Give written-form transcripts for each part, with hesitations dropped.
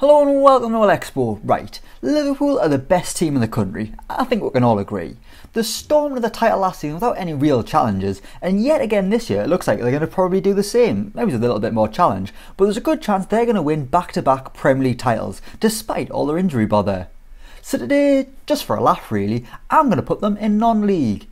Hello and welcome to Elecspo. Right, Liverpool are the best team in the country. I think we can all agree. They stormed the title last season without any real challenges, and yet again this year it looks like they're going to probably do the same. Maybe with a little bit more challenge, but there's a good chance they're going to win back-to-back Premier League titles, despite all their injury bother. So today, just for a laugh really, I'm going to put them in non-league.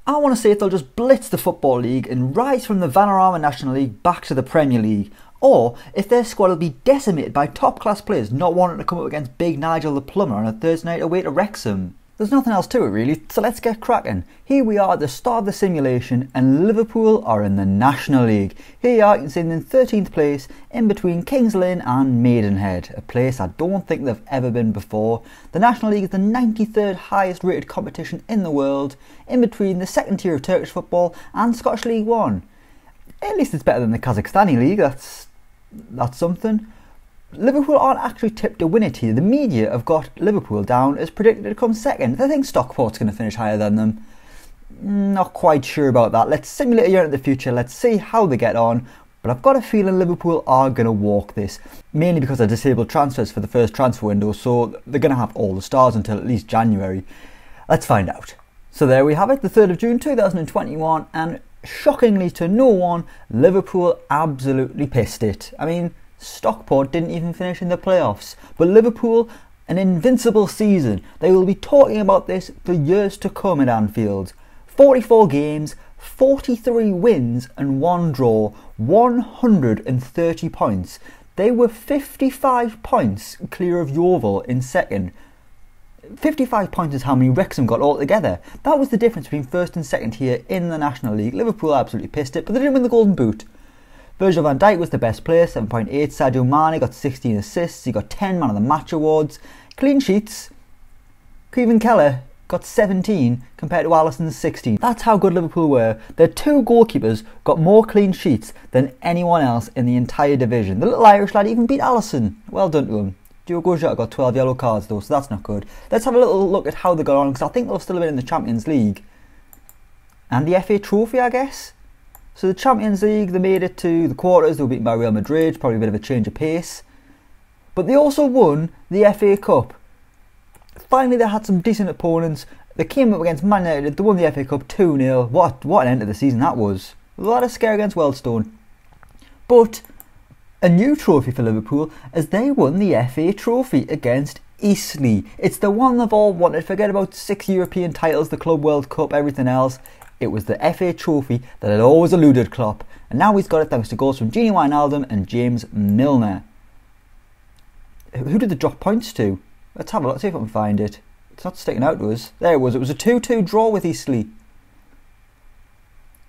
I want to see if they'll just blitz the Football League and rise from the Vanarama National League back to the Premier League, or if their squad will be decimated by top-class players not wanting to come up against Big Nigel the Plumber on a Thursday night away to Wrexham. There's nothing else to it really, so let's get cracking. Here we are at the start of the simulation and Liverpool are in the National League. Here you are, you can see them in 13th place in between Kings Lynn and Maidenhead, a place I don't think they've ever been before. The National League is the 93rd highest rated competition in the world, in between the second tier of Turkish football and Scottish League One. At least it's better than the Kazakhstani League, that's something. Liverpool aren't actually tipped to win it here. The media have got Liverpool down as predicted to come second. They think Stockport's going to finish higher than them. Not quite sure about that. Let's simulate a year into the future. Let's see how they get on. But I've got a feeling Liverpool are going to walk this. Mainly because they're disabled transfers for the first transfer window. So they're going to have all the stars until at least January. Let's find out. So there we have it. The 3rd of June 2021. And shockingly to no one, Liverpool absolutely pissed it. I mean, Stockport didn't even finish in the playoffs. But Liverpool, an invincible season. They will be talking about this for years to come at Anfield. 44 games, 43 wins and 1 draw, 130 points. They were 55 points clear of Yeovil in second. 55 points is how many Wrexham got altogether. That was the difference between first and second here in the National League. Liverpool absolutely pissed it, but they didn't win the Golden Boot. Virgil van Dijk was the best player, 7.8. Sadio Mane got 16 assists. He got 10 Man of the Match awards. Clean sheets, Kevin Keller got 17 compared to Alisson's 16. That's how good Liverpool were. Their 2 goalkeepers got more clean sheets than anyone else in the entire division. The little Irish lad even beat Alisson. Well done to him. Diogo Jota got 12 yellow cards though, so that's not good. Let's have a little look at how they got on, because I think they'll still have been in the Champions League. And the FA Trophy, I guess. So the Champions League, they made it to the quarters. They were beaten by Real Madrid, probably a bit of a change of pace. But they also won the FA Cup. Finally, they had some decent opponents. They came up against Man United. They won the FA Cup 2-0. What an end to the season that was. A lot of scare against Wealdstone. But a new trophy for Liverpool as they won the FA Trophy against Eastleigh. It's the one they've all wanted. Forget about 6 European titles, the Club World Cup, everything else. It was the FA Trophy that had always eluded Klopp, and now he's got it thanks to goals from Gini Wijnaldum and James Milner. Who did they drop points to? Let's have a look, see if I can find it. It's not sticking out to us. There it was. It was a 2-2 draw with Eastleigh.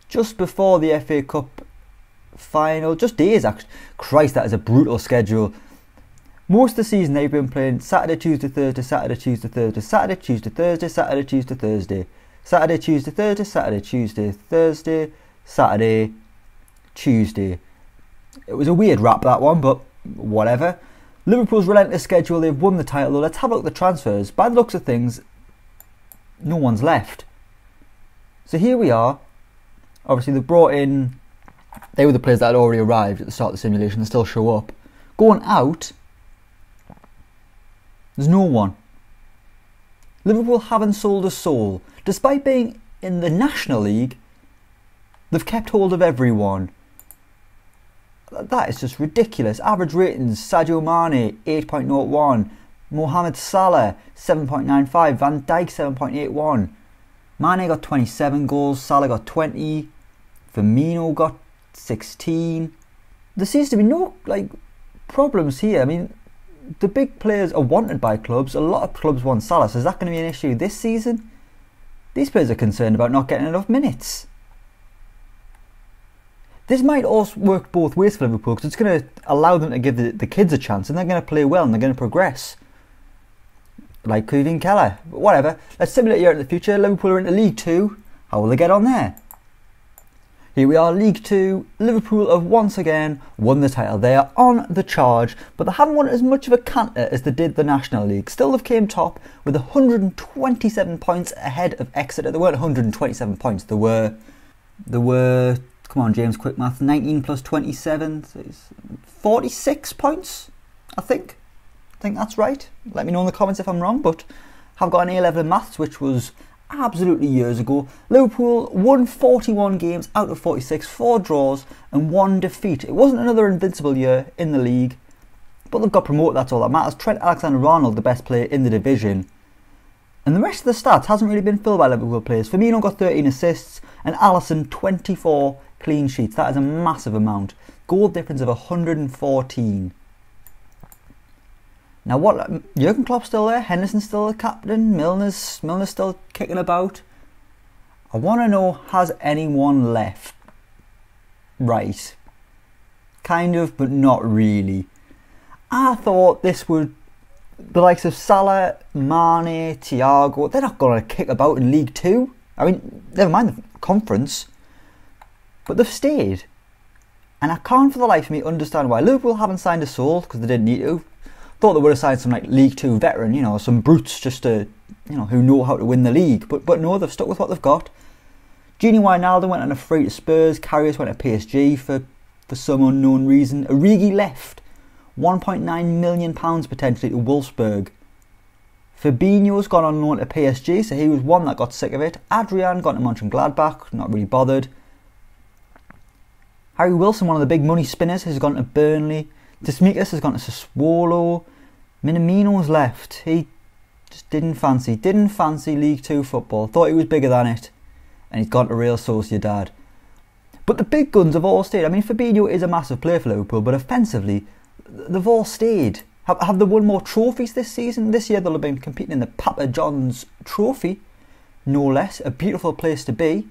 Just before the FA Cup final, just days actually. Christ, that is a brutal schedule. Most of the season they've been playing Saturday, Tuesday, Thursday, Saturday, Tuesday, Thursday, Saturday, Tuesday, Thursday, Saturday, Tuesday, Thursday. Saturday, Tuesday, Thursday, Saturday, Tuesday, Thursday, Saturday, Tuesday. It was a weird wrap, that one, but whatever. Liverpool's relentless schedule, they've won the title though. Let's have a look at the transfers. By the looks of things, no one's left. So here we are. Obviously they've brought in, they were the players that had already arrived at the start of the simulation and still show up. Going out, there's no one. Liverpool haven't sold a soul. Despite being in the National League, they've kept hold of everyone. That is just ridiculous. Average ratings, Sadio Mane 8.01, Mohamed Salah 7.95, Van Dijk 7.81. Mane got 27 goals, Salah got 20, Firmino got 16. There seems to be no problems here. I mean, the big players are wanted by clubs. A lot of clubs want Salah, so is that going to be an issue this season? These players are concerned about not getting enough minutes. This might also work both ways for Liverpool, because it's going to allow them to give the kids a chance, and they're going to play well and they're going to progress. Like Kevin Keller. But whatever. Let's simulate a year in the future. Liverpool are into League 2. How will they get on there? Here we are, League 2. Liverpool have once again won the title. They are on the charge, but they haven't won as much of a canter as they did the National League. Still, they've came top with 127 points ahead of Exeter. They weren't 127 points. They were, come on James, quick math, 19 plus 27, so it's 46 points, I think. think that's right. Let me know in the comments if I'm wrong, but I've got an A-level in maths, which was absolutely years ago. Liverpool won 41 games out of 46, 4 draws and 1 defeat. It wasn't another invincible year in the league, but they've got promoted, that's all that matters. Trent Alexander-Arnold, the best player in the division. And the rest of the stats hasn't really been filled by Liverpool players. Firmino got 13 assists and Alisson 24 clean sheets. That is a massive amount. Goal difference of 114. Now what, Jurgen Klopp's still there, Henderson's still the captain, Milner's still kicking about. I want to know, has anyone left? Right. Kind of, but not really. I thought this would, the likes of Salah, Mane, Thiago, they're not going to kick about in League 2. I mean, never mind the conference. But they've stayed. And I can't for the life of me understand why. Liverpool haven't signed a soul, because they didn't need to. Thought they would have signed some like League 2 veteran, you know, some brutes just to, you know, who know how to win the league. But no, they've stuck with what they've got. Gini Wijnaldum went on a free to Spurs. Karius went to PSG for some unknown reason. Origi left. £1.9 million potentially to Wolfsburg. Fabinho's gone on loan to PSG, so he was one that got sick of it. Adrian gone to Mönchengladbach, not really bothered. Harry Wilson, one of the big money spinners, has gone to Burnley. Tsimikas has gone to Sassuolo. Minamino's left. He just didn't fancy League 2 football. Thought he was bigger than it. And he's gone to Real Sociedad. But the big guns have all stayed. I mean, Fabinho is a massive player for Liverpool, but offensively, they've all stayed. Have they won more trophies this season? This year they'll have been competing in the Papa John's Trophy, no less. A beautiful place to be.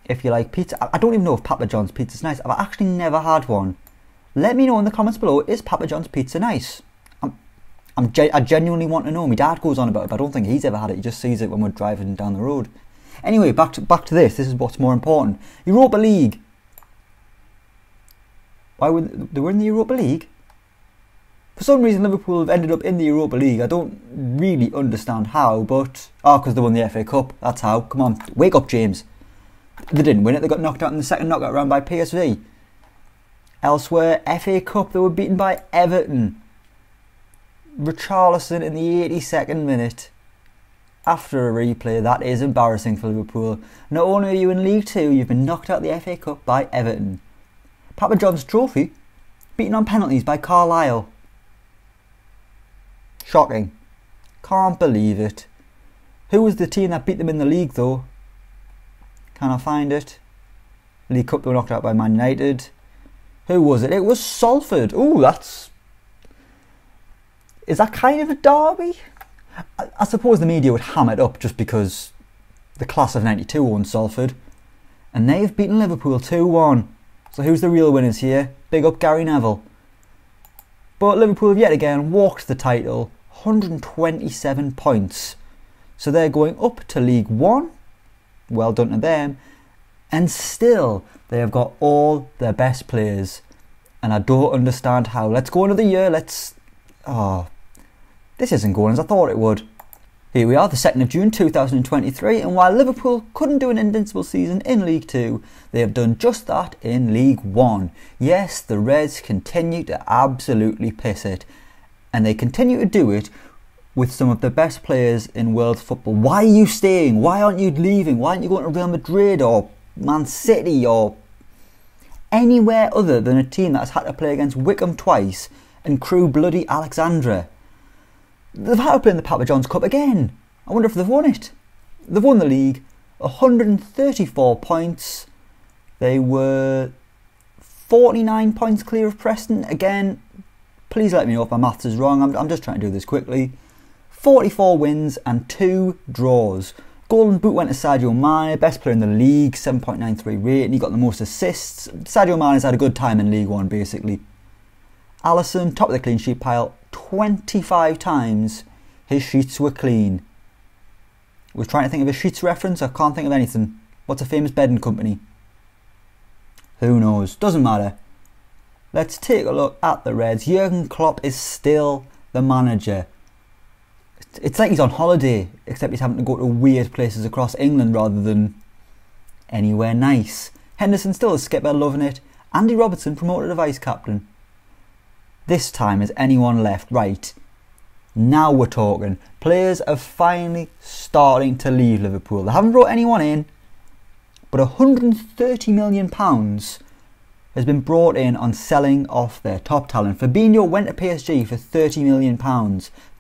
If you like pizza. I don't even know if Papa John's pizza's nice. I've actually never had one. Let me know in the comments below, is Papa John's pizza nice? I genuinely want to know. My dad goes on about it, but I don't think he's ever had it. He just sees it when we're driving down the road. Anyway, back to this. This is what's more important. Europa League. Why would they were in the Europa League? For some reason, Liverpool have ended up in the Europa League. I don't really understand how, but because they won the FA Cup. That's how. Come on, wake up, James. They didn't win it. They got knocked out in the second knockout round by PSV. Elsewhere, FA Cup, they were beaten by Everton. Richarlison in the 82nd minute. After a replay, that is embarrassing for Liverpool. Not only are you in League 2, you've been knocked out the FA Cup by Everton. Papa John's Trophy, beaten on penalties by Carlisle. Shocking. Can't believe it. Who was the team that beat them in the league though? Can I find it? League Cup, they were knocked out by Man United. Who was it? It was Salford. Ooh, that's... Is that kind of a derby? I suppose the media would ham it up just because the class of 92 won Salford. And they've beaten Liverpool 2-1. So who's the real winners here? Big up Gary Neville. But Liverpool have yet again walked the title. 127 points. So they're going up to League 1. Well done to them. And still, they have got all their best players. And I don't understand how. Let's go another year. This isn't going as I thought it would. Here we are, the 2nd of June 2023. And while Liverpool couldn't do an invincible season in League 2, they have done just that in League 1. Yes, the Reds continue to absolutely piss it. And they continue to do it with some of the best players in world football. Why are you staying? Why aren't you leaving? Why aren't you going to Real Madrid or Man City or anywhere other than a team that has had to play against Wickham twice and Crewe bloody Alexandra? They've had to play in the Papa John's Cup again. I wonder if they've won it. They've won the league. 134 points. They were 49 points clear of Preston. Again, please let me know if my maths is wrong. I'm just trying to do this quickly. 44 wins and 2 draws. Golden Boot went to Sadio Mane, best player in the league, 7.93 rating. He got the most assists. Sadio Mane's had a good time in League 1, basically. Alisson, top of the clean sheet pile, 25 times his sheets were clean. Was trying to think of a sheets reference, I can't think of anything. What's a famous bedding company? Who knows? Doesn't matter. Let's take a look at the Reds. Jurgen Klopp is still the manager. It's like he's on holiday, except he's having to go to weird places across England rather than anywhere nice. Henderson still a skipper, loving it. Andy Robertson promoted to vice captain. This time, is anyone left? Right. Now we're talking. Players are finally starting to leave Liverpool. They haven't brought anyone in, but £130 million has been brought in on selling off their top talent. Fabinho went to PSG for £30 million.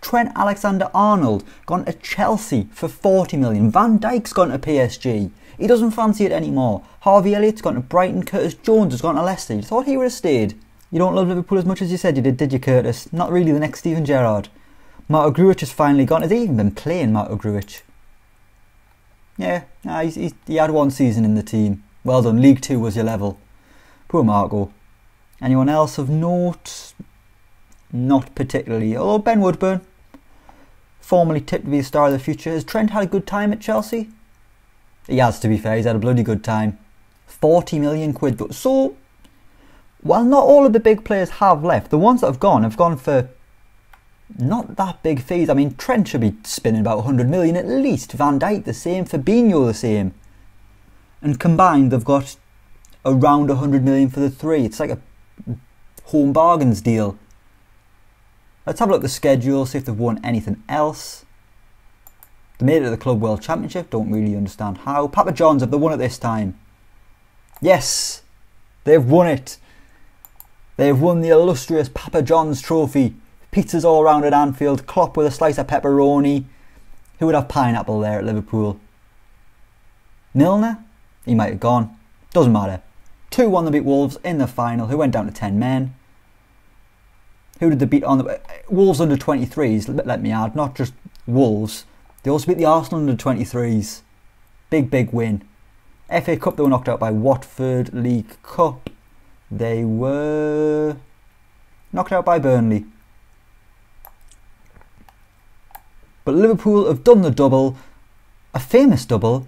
Trent Alexander-Arnold gone to Chelsea for £40 million. Van Dijk's gone to PSG. He doesn't fancy it anymore. Harvey Elliott's gone to Brighton. Curtis Jones has gone to Leicester. You thought he would have stayed. You don't love Liverpool as much as you said you did you, Curtis? Not really the next Steven Gerrard. Marto Grujic has finally gone. Has he even been playing, Marto Grujic? Yeah, he had one season in the team. Well done. League 2 was your level. Poor Marco. Anyone else of note? Not particularly. Although Ben Woodburn, formerly tipped to be the star of the future. Has Trent had a good time at Chelsea? He has, to be fair. He's had a bloody good time. 40 million quid though. So, while not all of the big players have left, the ones that have gone for not that big fees. I mean, Trent should be spinning about 100 million at least. Van Dijk the same. Fabinho the same. And combined, they've got around 100 million for the three. It's like a home bargains deal. Let's have a look at the schedule, see if they've won anything else. They made it to the Club World Championship. Don't really understand how. Papa John's, have they won it this time? Yes! They've won it. They've won the illustrious Papa John's trophy. Pizzas all around at Anfield. Klopp with a slice of pepperoni. Who would have pineapple there at Liverpool? Milner? He might have gone. Doesn't matter. 2-1 they beat Wolves in the final, who went down to 10 men. Who did they beat on the... Wolves under 23s, let me add. Not just Wolves. They also beat the Arsenal under 23s. Big win. FA Cup, they were knocked out by Watford. League Cup, they were knocked out by Burnley. But Liverpool have done the double, a famous double,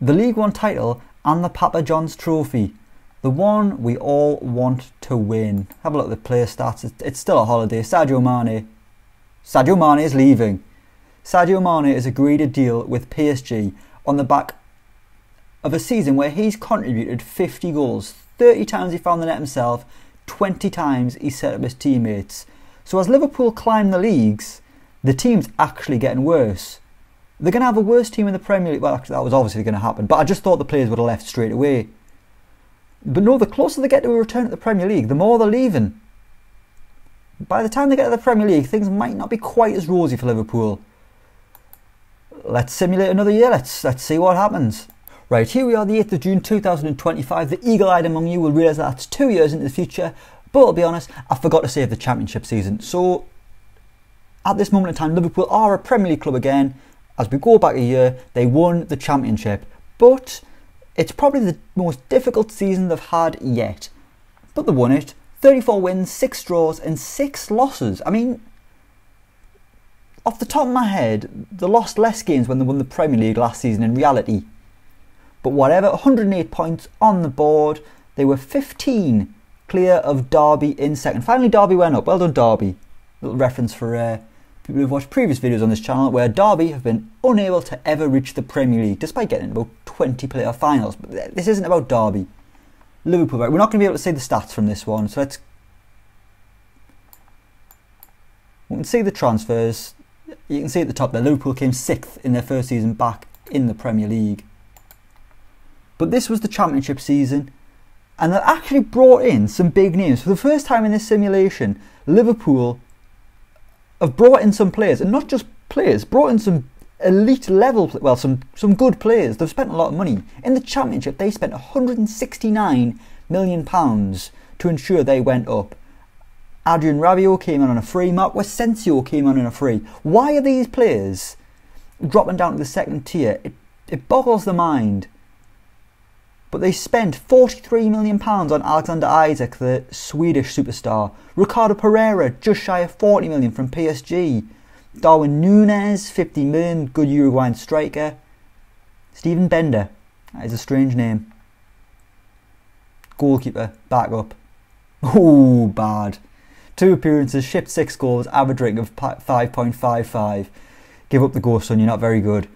the League One title and the Papa John's trophy. The one we all want to win. Have a look at the player stats. It's still a holiday. Sadio Mane is leaving. Sadio Mane has agreed a deal with PSG on the back of a season where he's contributed 50 goals. 30 times he found the net himself, 20 times he set up his teammates. So as Liverpool climb the leagues, the team's actually getting worse. They're going to have a worse team in the Premier League. Well, actually, that was obviously going to happen. But I just thought the players would have left straight away. But no, the closer they get to a return at the Premier League, the more they're leaving. By the time they get to the Premier League, things might not be quite as rosy for Liverpool. Let's simulate another year. Let's see what happens. Right, here we are, the 8th of June 2025. The eagle-eyed among you will realise that that's 2 years into the future. But I'll be honest, I forgot to save the Championship season. So, at this moment in time, Liverpool are a Premier League club again. As we go back a year, they won the Championship. But it's probably the most difficult season they've had yet. But they won it. 34 wins, 6 draws and 6 losses. I mean, off the top of my head, they lost less games when they won the Premier League last season in reality. But whatever, 108 points on the board. They were 15 clear of Derby in second. Finally, Derby went up. Well done, Derby. Little reference for people who've watched previous videos on this channel where Derby have been unable to ever reach the Premier League despite getting about 20 playoff finals. But this isn't about Derby. Liverpool, right? We're not going to be able to see the stats from this one. So we can see the transfers. You can see at the top there, Liverpool came 6th in their first season back in the Premier League. But this was the Championship season, and they actually brought in some big names. For the first time in this simulation, Liverpool have brought in some players, and not just players, brought in some elite level, well, some good players. They've spent a lot of money. In the Championship, they spent £169 million to ensure they went up. Adrian Rabiot came on a free. Mark Asensio came on a free. Why are these players dropping down to the second tier? It boggles the mind. But they spent £43 million on Alexander Isak, the Swedish superstar. Ricardo Pereira, just shy of £40 million from PSG. Darwin Núñez, £50 million, good Uruguayan striker. Steven Bender, that is a strange name. Goalkeeper, back up. Oh, bad. 2 appearances, shipped 6 goals, average rating of 5.55. Give up the ghost, son, you're not very good.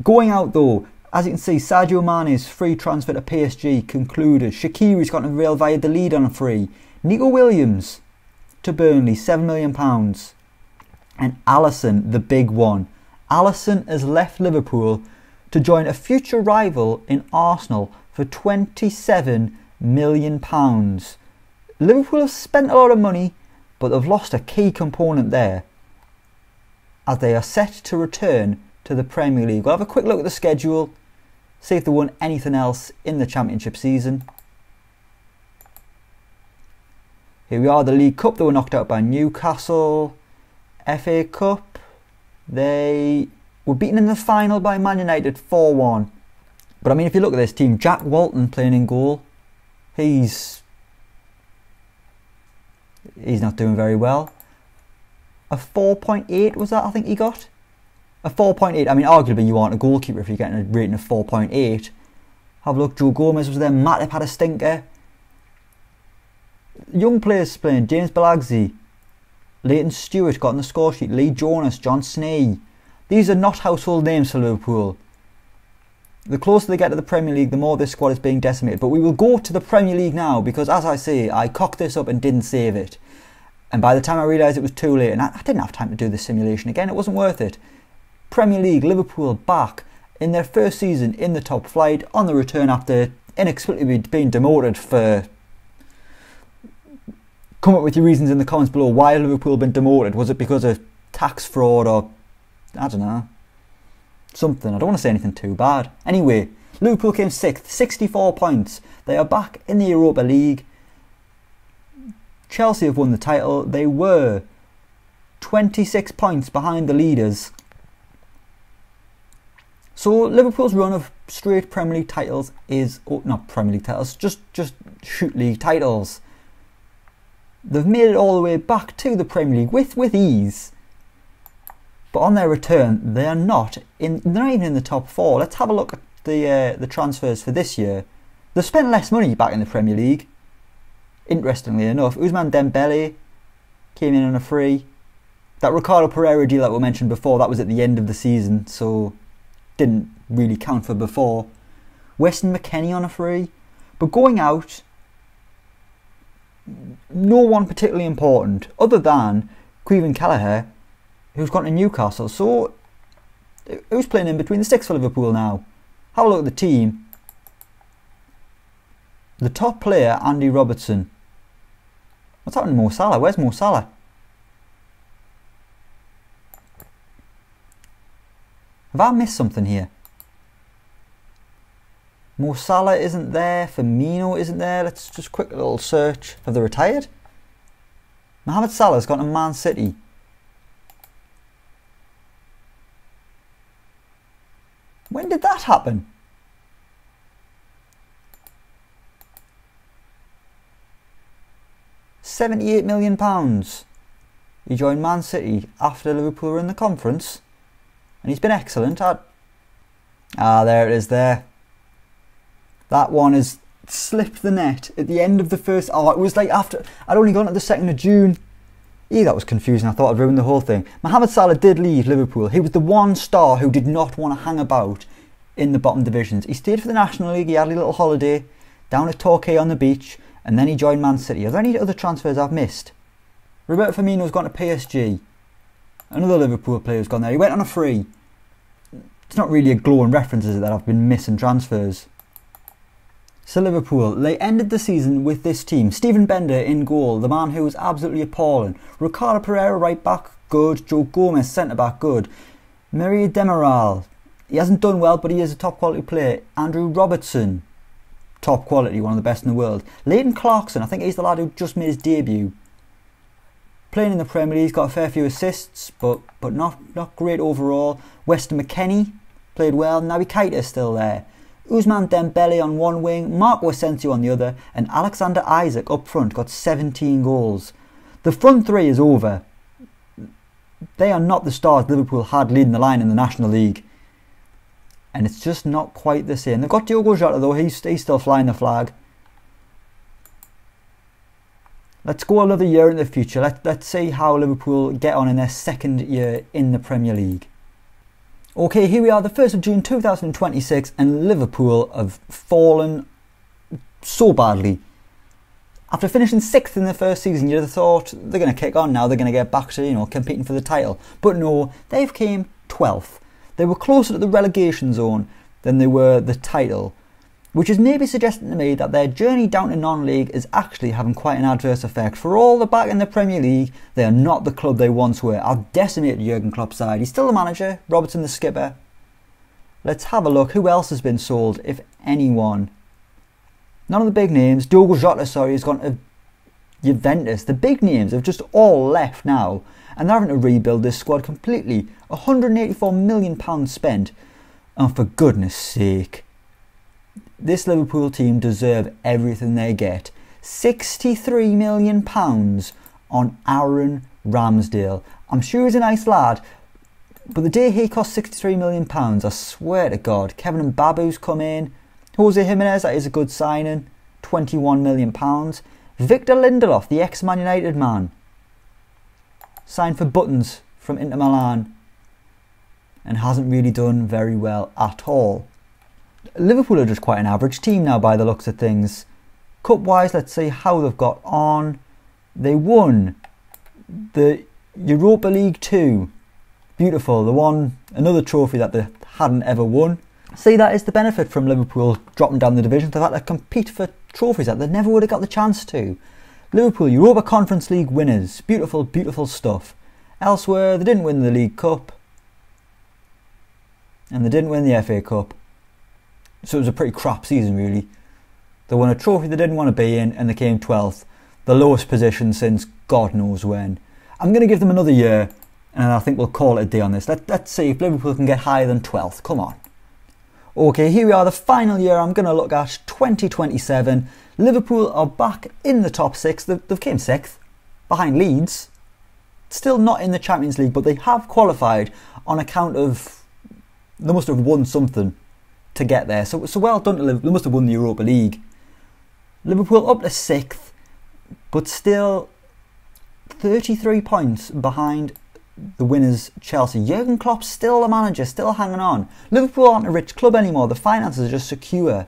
Going out though, as you can see, Sadio Mane's free transfer to PSG concluded. Shaqiri's got to Real Valladolid on a free. Nico Williams to Burnley, £7 million. And Alisson, the big one. Alisson has left Liverpool to join a future rival in Arsenal for £27 million. Liverpool have spent a lot of money, but they've lost a key component there, as they are set to return to the Premier League. We'll have a quick look at the schedule, see if they won anything else in the Championship season. Here we are, the League Cup. They were knocked out by Newcastle. FA Cup, they were beaten in the final by Man United 4-1. But I mean, if you look at this team, Jack Walton playing in goal, he's not doing very well. A 4.8 was that, I think he got? A 4.8, I mean, arguably you aren't a goalkeeper if you're getting a rating of 4.8. Have a look, Joe Gomez was there, Matip had a stinker. Young players playing, James Balagzi, Leighton Stewart got on the score sheet, Lee Jonas, John Snee. These are not household names for Liverpool. The closer they get to the Premier League, the more this squad is being decimated. But we will go to the Premier League now, because as I say, I cocked this up and didn't save it. And by the time I realised it was too late, and I didn't have time to do this simulation again, it wasn't worth it. Premier League, Liverpool back in their first season in the top flight, on the return after inexplicably being demoted for... Come up with your reasons in the comments below. Why have Liverpool been demoted? Was it because of tax fraud or... I don't know. Something. I don't want to say anything too bad. Anyway, Liverpool came 6th, 64 points. They are back in the Europa League. Chelsea have won the title. They were 26 points behind the leaders. So Liverpool's run of straight Premier League titles is... Oh, not Premier League titles, just shoot league titles. They've made it all the way back to the Premier League with ease. But on their return, they're not even in the top 4. Let's have a look at the transfers for this year. They've spent less money back in the Premier League. Interestingly enough, Ousmane Dembele came in on a free. That Ricardo Pereira deal that we mentioned before, that was at the end of the season, so didn't really count for before. Weston McKennie on a free. But going out, no one particularly important, other than Caoimhin Kelleher, who's gone to Newcastle. So, who's playing in between the sticks for Liverpool now? Have a look at the team. The top player, Andy Robertson. What's happened to Mo Salah? Where's Mo Salah? Have I missed something here? Mo Salah isn't there. Firmino isn't there. Let's just quick little search. Have they retired? Mohamed Salah's gone to Man City. When did that happen? £78 million. He joined Man City after Liverpool were in the conference. And he's been excellent. There it is there. That one has slipped the net at the end of the first... Oh, it was like after... I'd only gone to the 2nd of June. Yeah, that was confusing. I thought I'd ruined the whole thing. Mohamed Salah did leave Liverpool. He was the one star who did not want to hang about in the bottom divisions. He stayed for the National League. He had a little holiday down at Torquay on the beach. And then he joined Man City. Are there any other transfers I've missed? Roberto Firmino's gone to PSG. Another Liverpool player's gone there. He went on a free. It's not really a glowing reference, is it, that I've been missing transfers. So Liverpool, they ended the season with this team. Steven Bender in goal, the man who was absolutely appalling. Ricardo Pereira right back, good. Joe Gomez centre back, good. Maria Demiral, he hasn't done well, but he is a top quality player. Andrew Robertson, top quality, one of the best in the world. Leighton Clarkson, I think he's the lad who just made his debut. Playing in the Premier League, he's got a fair few assists, but not great overall. Weston McKennie played well. Naby Keita still there. Ousmane Dembele on one wing, Marco Asensio on the other, and Alexander Isak up front got 17 goals. The front three is over. They are not the stars Liverpool had leading the line in the National League. And it's just not quite the same. They've got Diogo Jota though, he's still flying the flag. Let's go another year in the future. Let's see how Liverpool get on in their second year in the Premier League. Okay, here we are, the 1st of June 2026, and Liverpool have fallen so badly. After finishing 6th in the first season, you'd have thought they're going to kick on now, they're going to get back to, competing for the title. But no, they've came 12th. They were closer to the relegation zone than they were the title, which is maybe suggesting to me that their journey down to non-league is actually having quite an adverse effect. For all the back in the Premier League, they are not the club they once were. I've decimated Jurgen Klopp's side. He's still the manager, Robertson the skipper. Let's have a look. Who else has been sold, if anyone? None of the big names. Diogo Jota, has gone to Juventus. The big names have just all left now, and they're having to rebuild this squad completely. £184 million spent, and for goodness sake, this Liverpool team deserve everything they get. £63 million on Aaron Ramsdale. I'm sure he's a nice lad, but the day he cost £63 million, I swear to God, Kevin Mbabu's come in. Jose Jimenez, that is a good signing, £21 million. Victor Lindelof, the ex-Man United man, signed for buttons from Inter Milan and hasn't really done very well at all. Liverpool are just quite an average team now by the looks of things. Cup-wise, let's see how they've got on. They won the Europa League 2. Beautiful. They won another trophy that they hadn't ever won. See, that is the benefit from Liverpool dropping down the division. They've had to compete for trophies that they never would have got the chance to. Liverpool, Europa Conference League winners. Beautiful, beautiful stuff. Elsewhere, they didn't win the League Cup. And they didn't win the FA Cup. So it was a pretty crap season, really. They won a trophy they didn't want to be in, and they came 12th. The lowest position since God knows when. I'm going to give them another year, and I think we'll call it a day on this. Let's see if Liverpool can get higher than 12th. Come on. Okay, here we are, the final year I'm going to look at, 2027. Liverpool are back in the top 6. They've came 6th, behind Leeds. Still not in the Champions League, but they have qualified on account of... They must have won something to get there. So well done to Liverpool. They must have won the Europa League. Liverpool up to 6th, but still 33 points behind the winners Chelsea. Jurgen Klopp's still the manager, still hanging on. Liverpool aren't a rich club anymore. The finances are just secure.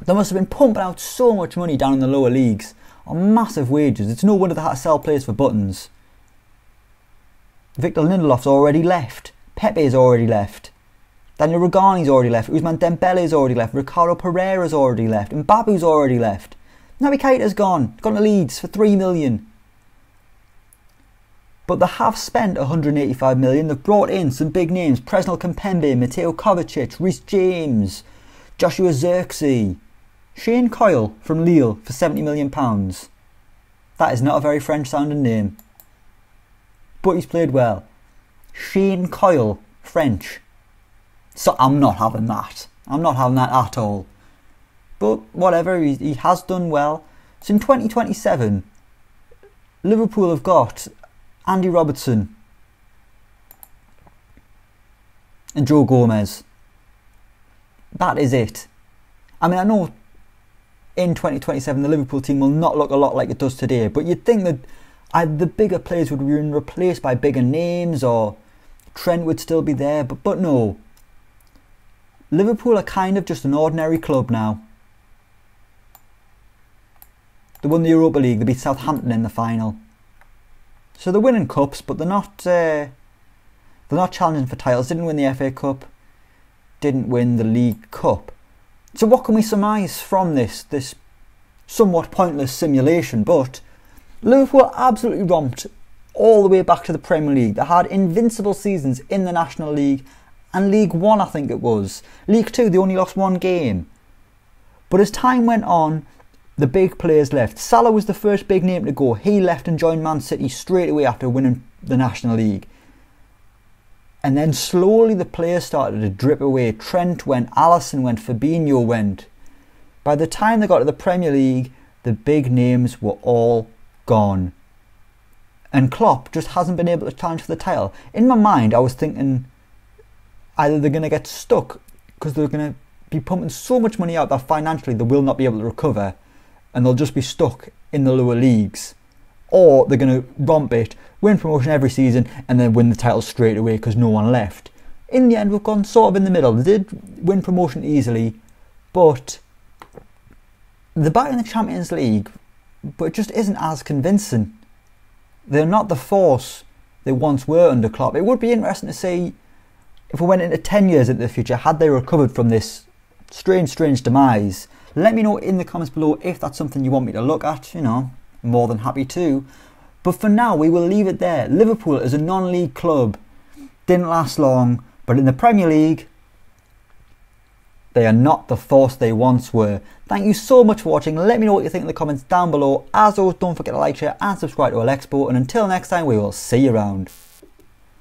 They must have been pumping out so much money down in the lower leagues on massive wages. It's no wonder they had to sell players for buttons. Victor Lindelof's already left. Pepe's already left. Daniel Rugani's already left. Ousmane Dembele's already left. Ricardo Pereira's already left. Mbabu's already left. Naby Keita's gone to Leeds for £3 million. But they have spent £185 million. They've brought in some big names. Presnel Kimpembe, Mateo Kovacic, Reece James, Joshua Zirkzee, Shane Coyle from Lille for £70 million. That is not a very French sounding name. But he's played well. Shane Coyle, French. So I'm not having that. I'm not having that at all. But whatever, he has done well. So in 2027, Liverpool have got Andy Robertson and Joe Gomez. That is it. I mean, I know in 2027 the Liverpool team will not look a lot like it does today, but you'd think that either the bigger players would be replaced by bigger names, or Trent would still be there, but no. Liverpool are kind of just an ordinary club now. They won the Europa League. They beat Southampton in the final. So they're winning cups, but they're not challenging for titles. Didn't win the FA Cup. Didn't win the League Cup. So what can we surmise from this somewhat pointless simulation? But Liverpool absolutely romped all the way back to the Premier League. They had invincible seasons in the National League and League One, I think it was. League Two, they only lost one game. But as time went on, the big players left. Salah was the first big name to go. He left and joined Man City straight away after winning the National League. And then slowly the players started to drip away. Trent went, Alisson went, Fabinho went. By the time they got to the Premier League, the big names were all gone. And Klopp just hasn't been able to challenge for the title. In my mind, I was thinking either they're going to get stuck because they're going to be pumping so much money out that financially they will not be able to recover, and they'll just be stuck in the lower leagues. Or they're going to romp it, win promotion every season, and then win the title straight away because no one left. In the end, we've gone sort of in the middle. They did win promotion easily, but They're back in the Champions League, but it just isn't as convincing. They're not the force they once were under Klopp. It would be interesting to see if we went into 10 years into the future, had they recovered from this strange demise. Let me know in the comments below if that's something you want me to look at. You know, more than happy to. But for now, we will leave it there. Liverpool as a non-league club didn't last long, but in the Premier League, they are not the force they once were. Thank you so much for watching. Let me know what you think in the comments down below. As always, don't forget to like, share and subscribe to Elecspo. And until next time, we will see you around.